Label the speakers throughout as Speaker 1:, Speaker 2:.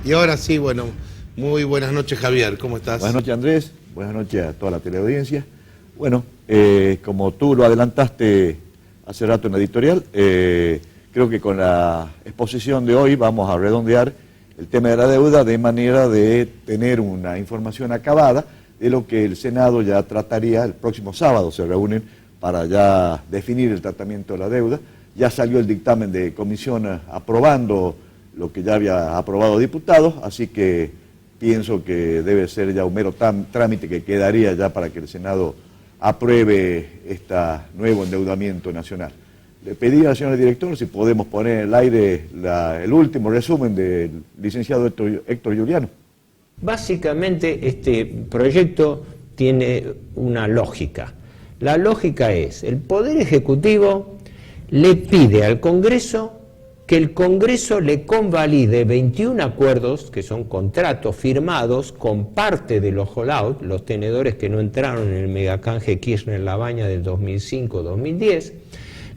Speaker 1: Y ahora sí, bueno, muy buenas noches, Javier, ¿cómo estás?
Speaker 2: Buenas noches, Andrés, buenas noches a toda la teleaudiencia. Bueno, como tú lo adelantaste hace rato en la editorial, creo que con la exposición de hoy vamos a redondear el tema de la deuda de manera de tener una información acabada de lo que el Senado ya trataría el próximo sábado. Se reúnen para ya definir el tratamiento de la deuda. Ya salió el dictamen de comisión aprobando lo que ya había aprobado diputados, así que pienso que debe ser ya un mero trámite que quedaría ya para que el Senado apruebe este nuevo endeudamiento nacional. Le pedí al señor director si podemos poner en el aire el último resumen del licenciado Héctor Giuliano.
Speaker 3: Básicamente este proyecto tiene una lógica. La lógica es, el Poder Ejecutivo le pide al Congreso que el Congreso le convalide 21 acuerdos, que son contratos firmados con parte de los holdout, los tenedores que no entraron en el megacanje Kirchner-Labaña del 2005-2010,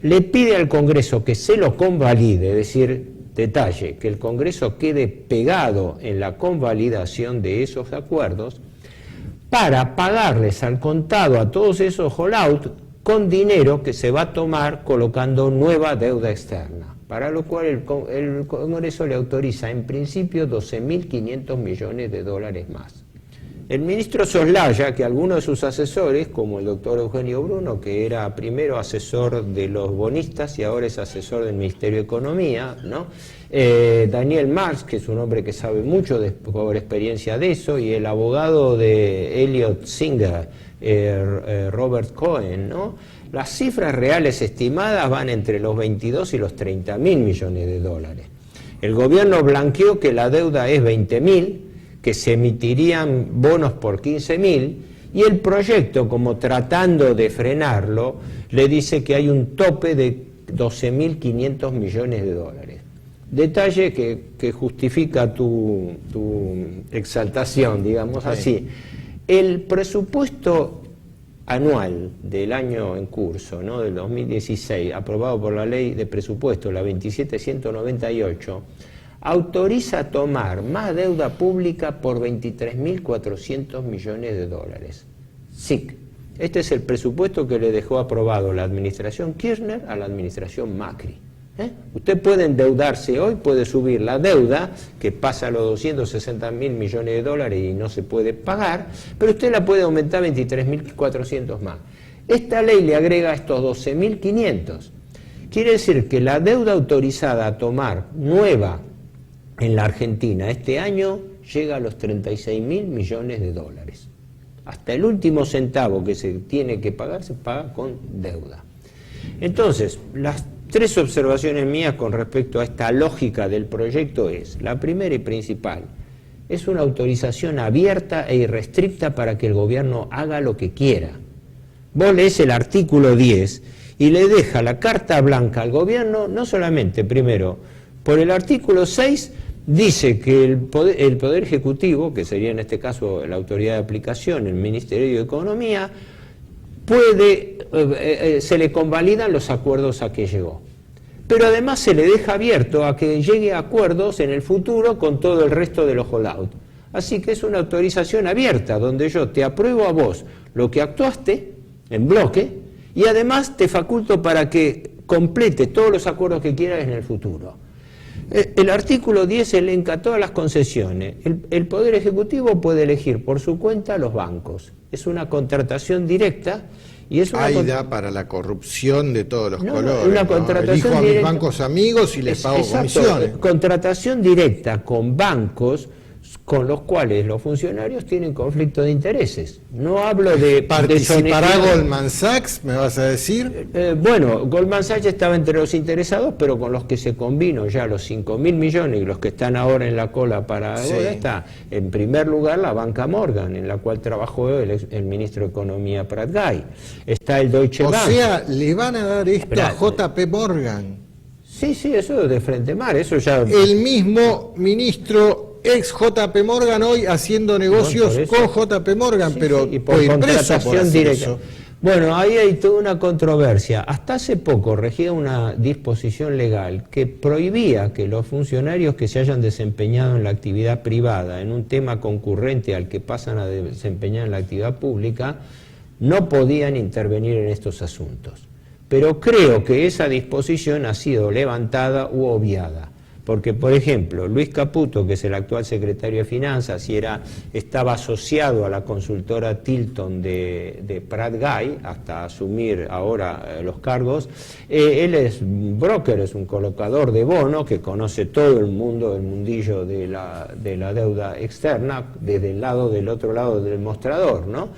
Speaker 3: le pide al Congreso que se lo convalide, es decir, detalle, que el Congreso quede pegado en la convalidación de esos acuerdos, para pagarles al contado a todos esos holdout con dinero que se va a tomar colocando nueva deuda externa, para lo cual el Congreso le autoriza en principio 12.500 millones de dólares más. El ministro soslaya que algunos de sus asesores, como el doctor Eugenio Bruno, que era primero asesor de los bonistas y ahora es asesor del Ministerio de Economía, ¿no? Daniel Marx, que es un hombre que sabe mucho por experiencia de eso, y el abogado de Elliot Singer, Robert Cohen, ¿no? Las cifras reales estimadas van entre los 22 y los 30.000 millones de dólares. El gobierno blanqueó que la deuda es 20.000, que se emitirían bonos por 15.000, y el proyecto, como tratando de frenarlo, le dice que hay un tope de 12.500 millones de dólares. Detalle que justifica tu exaltación, digamos así. El presupuesto anual del año en curso, ¿no?, del 2016, aprobado por la ley de presupuesto, la 27198, autoriza tomar más deuda pública por 23.400 millones de dólares. SIC. Este es el presupuesto que le dejó aprobado la administración Kirchner a la administración Macri. Usted puede endeudarse hoy, puede subir la deuda, que pasa a los 260.000 millones de dólares y no se puede pagar, pero usted la puede aumentar 23.400 más. Esta ley le agrega estos 12.500. Quiere decir que la deuda autorizada a tomar nueva en la Argentina este año llega a los 36.000 millones de dólares. Hasta el último centavo que se tiene que pagar se paga con deuda. Entonces, las tres observaciones mías con respecto a esta lógica del proyecto es, la primera y principal, es una autorización abierta e irrestricta para que el gobierno haga lo que quiera. Vos lees el artículo 10 y le deja la carta blanca al gobierno, no solamente, primero, por el artículo 6 dice que el poder Ejecutivo, que sería en este caso la autoridad de aplicación, el Ministerio de Economía, se le convalidan los acuerdos a que llegó. Pero además se le deja abierto a que llegue a acuerdos en el futuro con todo el resto de los holdout. Así que es una autorización abierta, donde yo te apruebo a vos lo que actuaste en bloque y además te faculto para que complete todos los acuerdos que quieras en el futuro. El artículo 10 elenca todas las concesiones. El Poder Ejecutivo puede elegir por su cuenta los bancos. Es una contratación directa y es una
Speaker 1: para la corrupción de todos los colores.
Speaker 3: Una contratación
Speaker 1: elijo a
Speaker 3: directa,
Speaker 1: mis bancos amigos y les pago comisiones.
Speaker 3: Contratación directa con bancos con los cuales los funcionarios tienen conflicto de intereses. No hablo de
Speaker 1: ¿Participará Goldman Sachs, me vas a decir?
Speaker 3: Bueno, Goldman Sachs estaba entre los interesados, pero con los que se combinó ya los 5.000 millones y los que están ahora en la cola para ahora, está en primer lugar la banca Morgan, en la cual trabajó el ministro de Economía Prat Gay. Está el Deutsche Bank.
Speaker 1: O sea, le van a dar esto a JP Morgan.
Speaker 3: Sí, eso de frente mar, eso ya...
Speaker 1: El mismo ministro ex JP Morgan hoy haciendo negocios con JP Morgan, pero
Speaker 3: y por contratación directa. Bueno, ahí hay toda una controversia. Hasta hace poco regía una disposición legal que prohibía que los funcionarios que se hayan desempeñado en la actividad privada, en un tema concurrente al que pasan a desempeñar en la actividad pública, no podían intervenir en estos asuntos. Pero creo que esa disposición ha sido levantada u obviada. Porque, por ejemplo, Luis Caputo, que es el actual secretario de Finanzas y estaba asociado a la consultora Tilton de Prat Guy, hasta asumir ahora los cargos, él es un broker, es un colocador de bonos que conoce todo el mundo, el mundillo de la deuda externa, desde el lado del otro lado del mostrador, ¿no?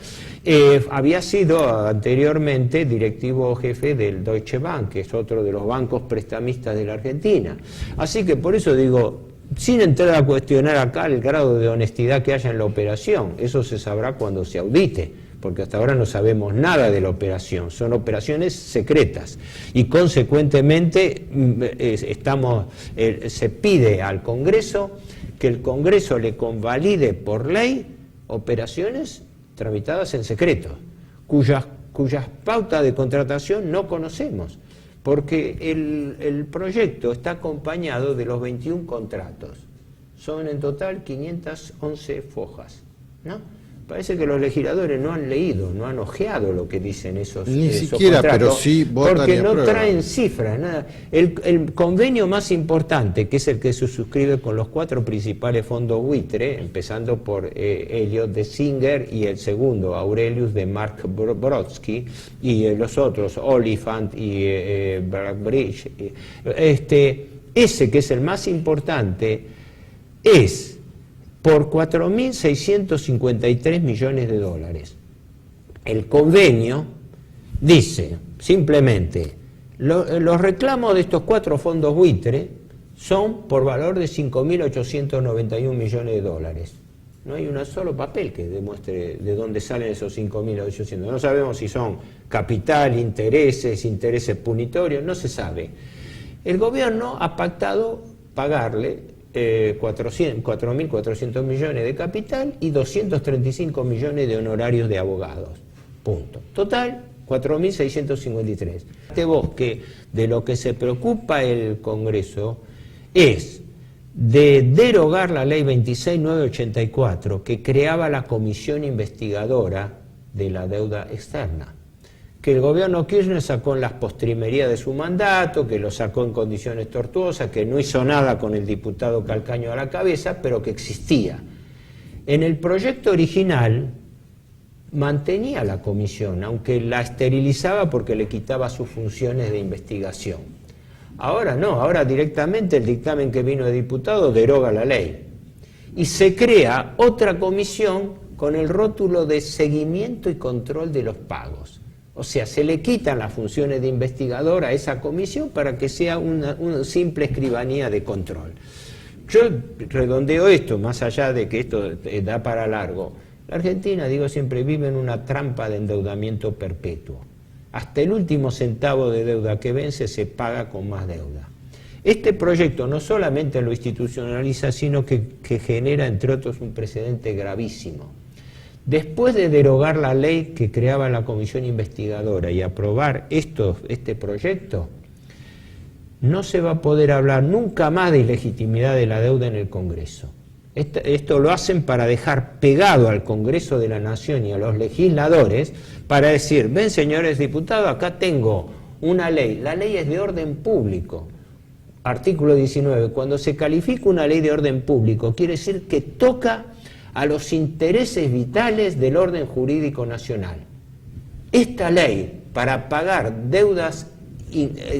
Speaker 3: Había sido anteriormente directivo jefe del Deutsche Bank, que es otro de los bancos prestamistas de la Argentina. Así que por eso digo, sin entrar a cuestionar acá el grado de honestidad que haya en la operación, eso se sabrá cuando se audite, porque hasta ahora no sabemos nada de la operación, son operaciones secretas y consecuentemente se pide al Congreso que el Congreso le convalide por ley operaciones tramitadas en secreto, cuyas pautas de contratación no conocemos, porque el proyecto está acompañado de los 21 contratos. Son en total 511 fojas, ¿no? Parece que los legisladores no han leído, no han ojeado lo que dicen esos
Speaker 1: Ni siquiera,
Speaker 3: contratos,
Speaker 1: pero sí votan
Speaker 3: porque
Speaker 1: y
Speaker 3: no
Speaker 1: aprueban.
Speaker 3: traen cifras, nada. El convenio más importante, que es el que se suscribe con los 4 principales fondos buitre, empezando por Elliott de Singer y el segundo, Aurelius de Mark Brodsky, y los otros, Oliphant y Blackbridge. Ese que es el más importante es por 4.653 millones de dólares. El convenio dice simplemente, los reclamos de estos 4 fondos buitre son por valor de 5.891 millones de dólares. No hay un solo papel que demuestre de dónde salen esos 5.800. No sabemos si son capital, intereses punitorios, no se sabe. El gobierno ha pactado pagarle 4.400 millones de capital y 235 millones de honorarios de abogados. Punto. Total, 4.653. Vos que de lo que se preocupa el Congreso es de derogar la ley 26.984 que creaba la comisión investigadora de la deuda externa, que el gobierno Kirchner sacó en las postrimerías de su mandato, que lo sacó en condiciones tortuosas, que no hizo nada con el diputado Calcaño a la cabeza, pero que existía. En el proyecto original mantenía la comisión, aunque la esterilizaba porque le quitaba sus funciones de investigación. Ahora no, ahora directamente el dictamen que vino de diputado deroga la ley. Y se crea otra comisión con el rótulo de seguimiento y control de los pagos. O sea, se le quitan las funciones de investigador a esa comisión para que sea una simple escribanía de control. Yo redondeo esto, más allá de que esto da para largo. La Argentina, digo siempre, vive en una trampa de endeudamiento perpetuo. Hasta el último centavo de deuda que vence se paga con más deuda. Este proyecto no solamente lo institucionaliza, sino que genera, entre otros, un precedente gravísimo. Después de derogar la ley que creaba la comisión investigadora y aprobar este proyecto, no se va a poder hablar nunca más de ilegitimidad de la deuda en el Congreso. Esto lo hacen para dejar pegado al Congreso de la Nación y a los legisladores para decir, ven señores diputados, acá tengo una ley, la ley es de orden público. Artículo 19, cuando se califica una ley de orden público, quiere decir que toca a los intereses vitales del orden jurídico nacional. Esta ley, para pagar deudas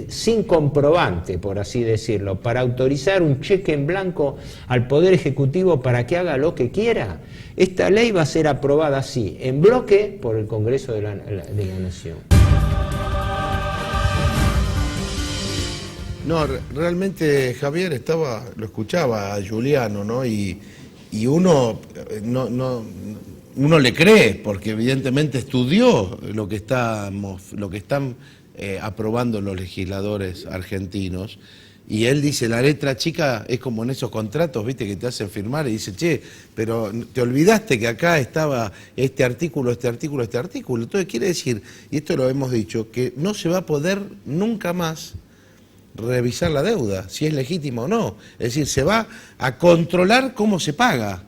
Speaker 3: sin comprobante, por así decirlo, para autorizar un cheque en blanco al Poder Ejecutivo para que haga lo que quiera, esta ley va a ser aprobada así, en bloque, por el Congreso de la Nación.
Speaker 1: No, realmente Javier lo escuchaba a Giuliano, ¿no? Y uno le cree, porque evidentemente estudió lo que están aprobando los legisladores argentinos, Y él dice, la letra chica es como en esos contratos, viste, que te hacen firmar y dice, che, pero te olvidaste que acá estaba este artículo, este artículo, este artículo. Entonces quiere decir, y esto lo hemos dicho, que no se va a poder nunca más revisar la deuda, si es legítima o no. Es decir, se va a controlar cómo se paga,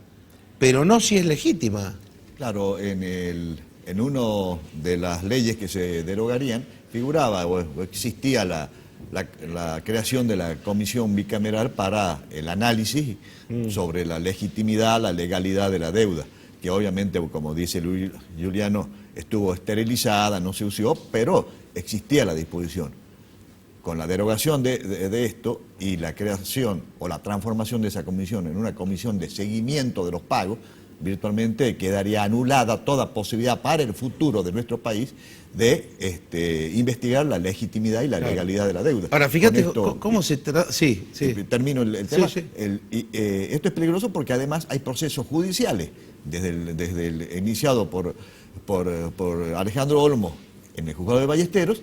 Speaker 1: pero no si es legítima.
Speaker 2: Claro, en una de las leyes que se derogarían figuraba o existía la creación de la comisión bicameral para el análisis sobre la legitimidad, la legalidad de la deuda, que obviamente, como dice Giuliano, estuvo esterilizada, no se usó, pero existía la disposición. Con la derogación de esto y la creación o la transformación de esa comisión en una comisión de seguimiento de los pagos, virtualmente quedaría anulada toda posibilidad para el futuro de nuestro país de investigar la legitimidad y la legalidad de la deuda.
Speaker 1: Ahora, fíjate cómo se trata... Sí, sí.
Speaker 2: Termino el tema.
Speaker 1: Sí, sí.
Speaker 2: Esto es peligroso porque además hay procesos judiciales, desde el iniciado por Alejandro Olmos en el juzgado de Ballesteros,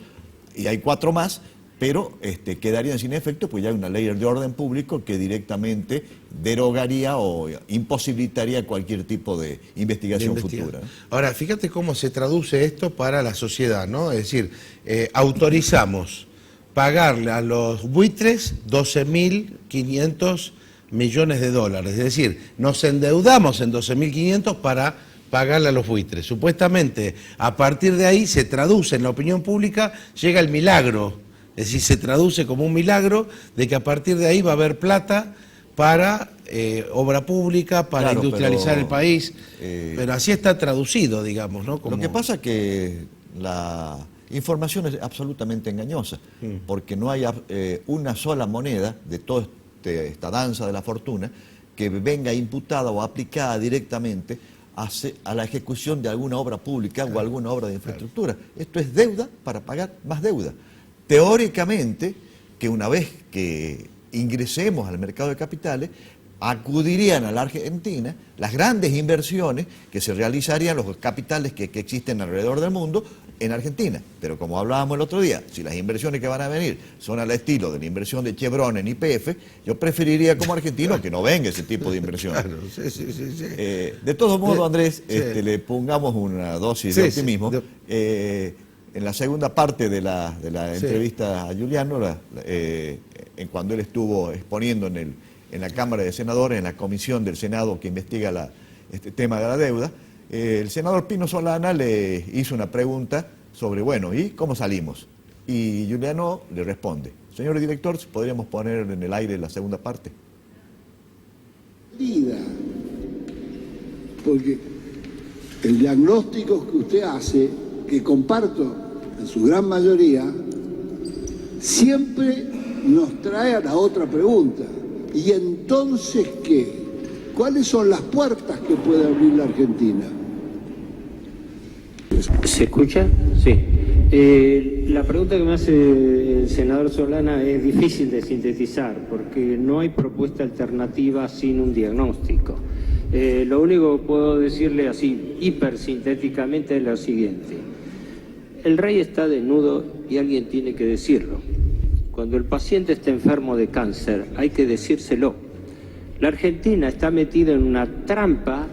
Speaker 2: y hay 4 más, pero quedarían sin efecto, pues ya hay una ley de orden público que directamente derogaría o imposibilitaría cualquier tipo de investigación futura.
Speaker 1: Ahora, fíjate cómo se traduce esto para la sociedad, ¿no? Es decir, autorizamos pagarle a los buitres 12.500 millones de dólares. Es decir, nos endeudamos en 12.500 para pagarle a los buitres. Supuestamente, a partir de ahí se traduce en la opinión pública, llega el milagro. Es decir, se traduce como un milagro de que a partir de ahí va a haber plata para obra pública, para industrializar el país. Pero así está traducido, digamos, ¿no? Como...
Speaker 2: Lo que pasa es que la información es absolutamente engañosa, porque no hay una sola moneda de toda esta danza de la fortuna que venga imputada o aplicada directamente a la ejecución de alguna obra pública o alguna obra de infraestructura. Esto es deuda para pagar más deuda. Teóricamente, que una vez que ingresemos al mercado de capitales, acudirían a la Argentina las grandes inversiones que se realizarían, los capitales que existen alrededor del mundo, en Argentina. Pero como hablábamos el otro día, si las inversiones que van a venir son al estilo de la inversión de Chevron en YPF, yo preferiría como argentino que no venga ese tipo de inversión. Claro, sí. De todos modos, Andrés, le pongamos una dosis de optimismo. En la segunda parte de la entrevista a Giuliano, cuando él estuvo exponiendo en la Cámara de Senadores, en la comisión del Senado que investiga este tema de la deuda, el senador Pino Solana le hizo una pregunta sobre, bueno, ¿y cómo salimos? Y Giuliano le responde, señor director, ¿podríamos poner en el aire la segunda parte?
Speaker 4: Porque el diagnóstico que usted hace, que comparto en su gran mayoría, siempre nos trae a la otra pregunta. ¿Y entonces qué? ¿Cuáles son las puertas que puede abrir la Argentina?
Speaker 3: ¿Se escucha? Sí. La pregunta que me hace el senador Solana es difícil de sintetizar porque no hay propuesta alternativa sin un diagnóstico. Lo único que puedo decirle así hipersintéticamente es lo siguiente. El rey está desnudo y alguien tiene que decirlo. Cuando el paciente está enfermo de cáncer hay que decírselo. La Argentina está metida en una trampa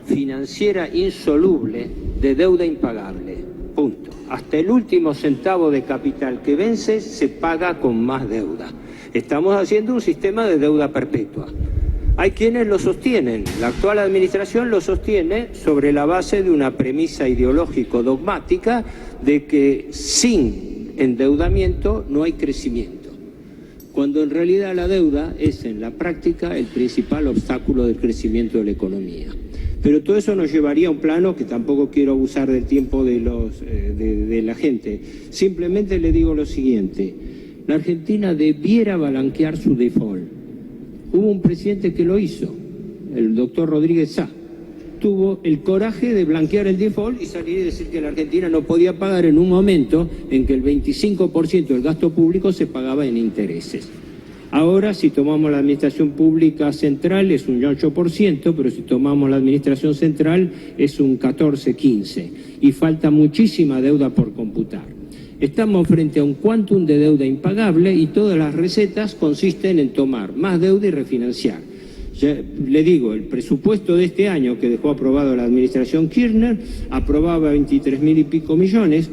Speaker 3: financiera insoluble de deuda impagable. Punto. Hasta el último centavo de capital que vence se paga con más deuda. Estamos haciendo un sistema de deuda perpetua. Hay quienes lo sostienen. La actual administración lo sostiene sobre la base de una premisa ideológico-dogmática de que sin endeudamiento no hay crecimiento, cuando en realidad la deuda es en la práctica el principal obstáculo del crecimiento de la economía. Pero todo eso nos llevaría a un plano que tampoco quiero abusar del tiempo de la gente. Simplemente le digo lo siguiente, la Argentina debiera blanquear su default. Hubo un presidente que lo hizo, el doctor Rodríguez Sá. Tuvo el coraje de blanquear el default y salir y decir que la Argentina no podía pagar en un momento en que el 25% del gasto público se pagaba en intereses. Ahora, si tomamos la administración pública central, es un 8%, pero si tomamos la administración central, es un 14-15%. Y falta muchísima deuda por computar.
Speaker 5: Estamos frente a un quantum de deuda impagable y todas las recetas consisten en tomar más deuda y refinanciar. Ya le digo, el presupuesto de este año que dejó aprobado la administración Kirchner aprobaba 23.000 y pico millones,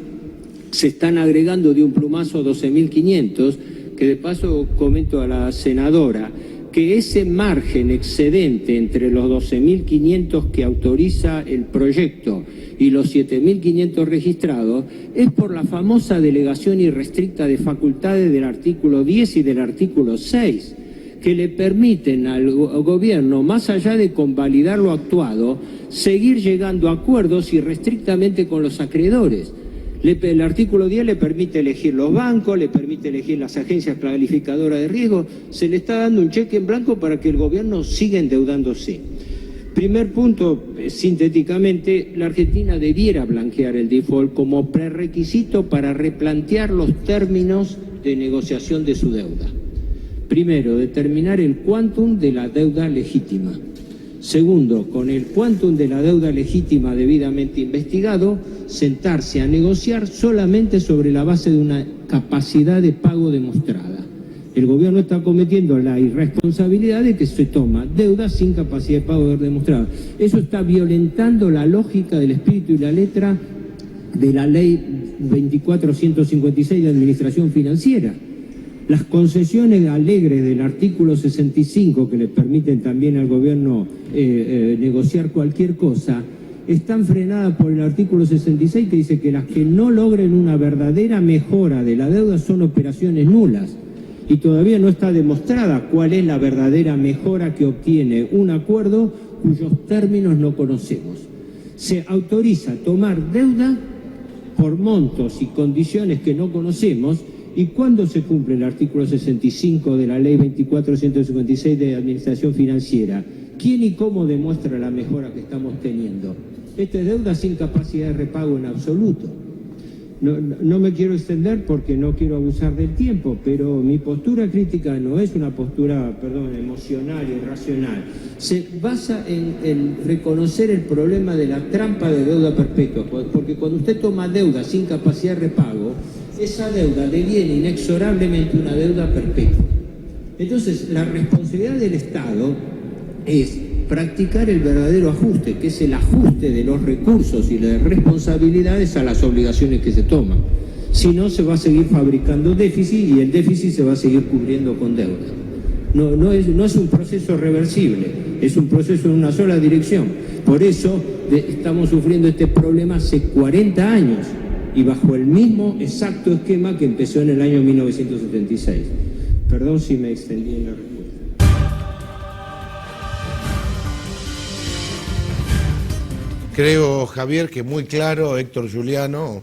Speaker 5: se están agregando de un plumazo 12.500, que de paso comento a la senadora que ese margen excedente entre los 12.500 que autoriza el proyecto y los 7.500 registrados es por la famosa delegación irrestricta de facultades del artículo 10 y del artículo 6, que le permiten al gobierno, más allá de convalidar lo actuado, seguir llegando a acuerdos irrestrictamente con los acreedores. El artículo 10 le permite elegir los bancos, le permite elegir las agencias calificadoras de riesgo, se le está dando un cheque en blanco para que el gobierno siga endeudándose. Primer punto, sintéticamente, la Argentina debiera blanquear el default como prerequisito para replantear los términos de negociación de su deuda. Primero, determinar el quantum de la deuda legítima. Segundo, con el quantum de la deuda legítima debidamente investigado, sentarse a negociar solamente sobre la base de una capacidad de pago demostrada. El gobierno está cometiendo la irresponsabilidad de que se toma deuda sin capacidad de pago demostrada. Eso está violentando la lógica del espíritu y la letra de la ley 24.156 de Administración Financiera. Las concesiones alegres del artículo 65, que le permiten también al gobierno negociar cualquier cosa, están frenadas por el artículo 66, que dice que las que no logren una verdadera mejora de la deuda son operaciones nulas. Y todavía no está demostrada cuál es la verdadera mejora que obtiene un acuerdo cuyos términos no conocemos. Se autoriza tomar deuda por montos y condiciones que no conocemos. ¿Y cuándo se cumple el artículo 65 de la ley 24.156 de Administración Financiera? ¿Quién y cómo demuestra la mejora que estamos teniendo? Esta es deuda sin capacidad de repago en absoluto. No me quiero extender porque no quiero abusar del tiempo, pero mi postura crítica no es una postura, emocional y racional. Se basa en reconocer el problema de la trampa de deuda perpetua, porque cuando usted toma deuda sin capacidad de repago, esa deuda deviene inexorablemente una deuda perpetua. Entonces, la responsabilidad del Estado es practicar el verdadero ajuste, que es el ajuste de los recursos y las responsabilidades a las obligaciones que se toman. Si no, se va a seguir fabricando déficit y el déficit se va a seguir cubriendo con deuda. No es un proceso reversible, es un proceso en una sola dirección. Por eso estamos sufriendo este problema hace 40 años y bajo el mismo exacto esquema que empezó en el año 1976. Perdón si me extendí en la respuesta.
Speaker 1: Creo, Javier, que muy claro Héctor Giuliano,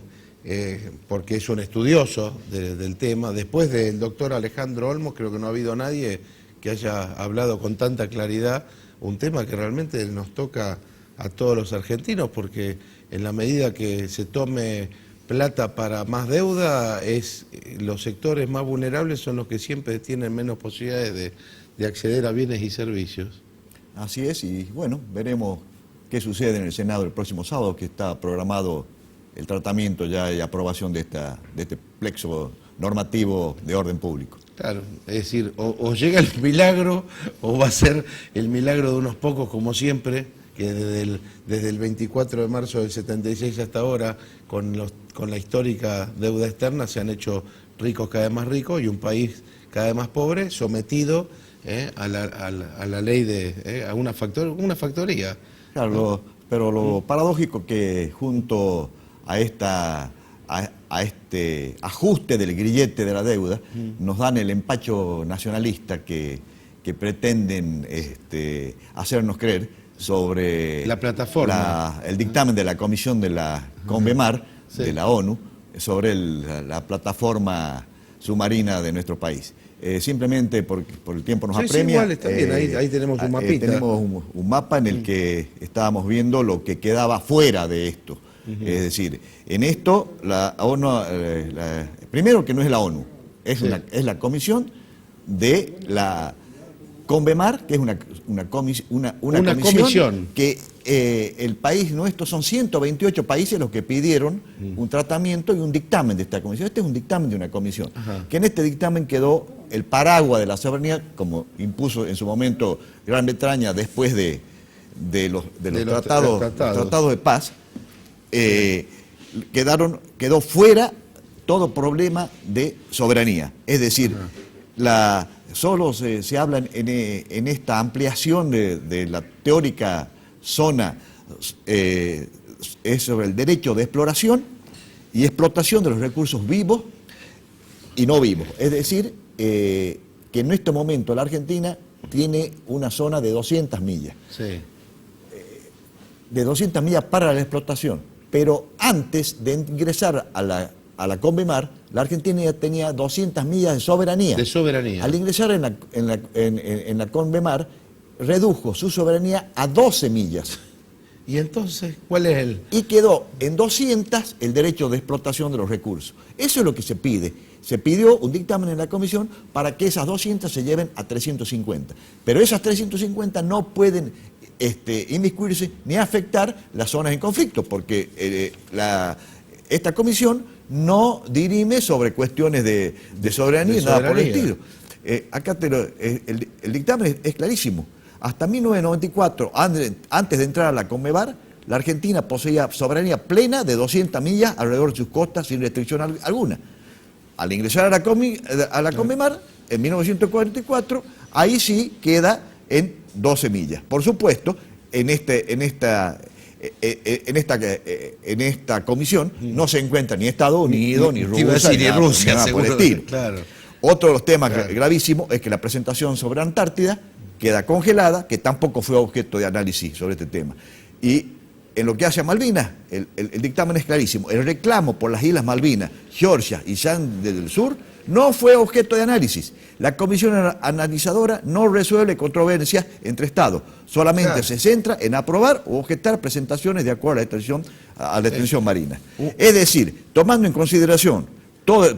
Speaker 1: porque es un estudioso del tema. Después del doctor Alejandro Olmos, creo que no ha habido nadie que haya hablado con tanta claridad un tema que realmente nos toca a todos los argentinos, porque en la medida que se tome plata para más deuda, los sectores más vulnerables son los que siempre tienen menos posibilidades de acceder a bienes y servicios.
Speaker 2: Así es, y bueno, veremos qué sucede en el Senado el próximo sábado, que está programado el tratamiento ya y aprobación de este plexo normativo de orden público.
Speaker 1: Claro, es decir, o llega el milagro o va a ser el milagro de unos pocos, como siempre, que desde el 24 de marzo del 76 hasta ahora, con la histórica deuda externa, se han hecho ricos cada vez más ricos y un país cada vez más pobre, sometido a la ley a una factoría.
Speaker 2: Claro, pero lo paradójico que junto a este ajuste del grillete de la deuda nos dan el empacho nacionalista que pretenden hacernos creer sobre
Speaker 1: la plataforma,
Speaker 2: el dictamen de la comisión de la CONVEMAR, de la ONU, sobre la plataforma submarina de nuestro país. Simplemente por el tiempo nos apremia.
Speaker 1: Igual está bien, ahí tenemos un mapita.
Speaker 2: Tenemos un mapa en el que estábamos viendo lo que quedaba fuera de esto. Es decir, en esto la ONU, primero que no es la ONU, es la comisión de la CONVEMAR, que es una comisión que el país nuestro, son 128 países los que pidieron un tratamiento y un dictamen de esta comisión. Este es un dictamen de una comisión, que en este dictamen quedó el paraguas de la soberanía, como impuso en su momento Gran Bretaña después de los tratados de paz, quedó fuera todo problema de soberanía. Es decir, solo se habla en esta ampliación de la teórica zona, es sobre el derecho de exploración y explotación de los recursos vivos y no vivos. Es decir, que en este momento la Argentina tiene una zona de 200 millas.
Speaker 1: Sí.
Speaker 2: De 200 millas para la explotación. Pero antes de ingresar a la CONVEMAR, la Argentina ya tenía 200 millas de soberanía.
Speaker 1: De soberanía.
Speaker 2: Al ingresar en la CONVEMAR, redujo su soberanía a 12 millas.
Speaker 1: ¿Y entonces cuál es el...?
Speaker 2: Y quedó en 200 el derecho de explotación de los recursos. Eso es lo que se pide. Se pidió un dictamen en la comisión para que esas 200 se lleven a 350. Pero esas 350 no pueden inmiscuirse ni afectar las zonas en conflicto, porque esta comisión no dirime sobre cuestiones de soberanía y nada por el estilo. Acá el dictamen es clarísimo. Hasta 1994, antes de entrar a la CONMEBAR, la Argentina poseía soberanía plena de 200 millas alrededor de sus costas sin restricción alguna. Al ingresar a la CONMEBAR, en 1944, ahí sí queda en 12 millas. Por supuesto, en esta comisión no se encuentra ni Estados Unidos, ni Rusia, nada por el estilo.
Speaker 1: Claro.
Speaker 2: Otro de los temas gravísimos es que la presentación sobre Antártida queda congelada, que tampoco fue objeto de análisis sobre este tema. Y en lo que hace a Malvinas, el dictamen es clarísimo. El reclamo por las Islas Malvinas, Georgia y Shan del Sur no fue objeto de análisis. La comisión analizadora no resuelve controversias entre Estados, solamente se centra en aprobar o objetar presentaciones de acuerdo a la extensión marina. Es decir, tomando en consideración todas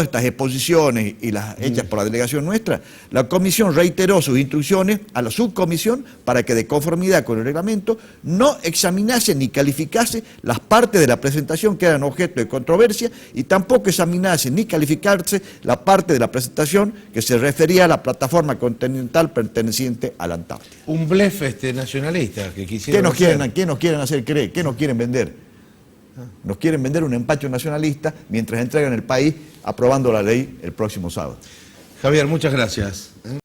Speaker 2: estas exposiciones y las hechas por la delegación nuestra, la comisión reiteró sus instrucciones a la subcomisión para que, de conformidad con el reglamento, no examinase ni calificase las partes de la presentación que eran objeto de controversia y tampoco examinase ni calificase la parte de la presentación que se refería a la plataforma continental perteneciente a la Antártida.
Speaker 1: Un blef nacionalista que quisieron
Speaker 2: ¿Qué nos quieren hacer creer? ¿Qué nos quieren vender? Nos quieren vender un empacho nacionalista mientras entregan el país aprobando la ley el próximo sábado.
Speaker 1: Javier, muchas gracias.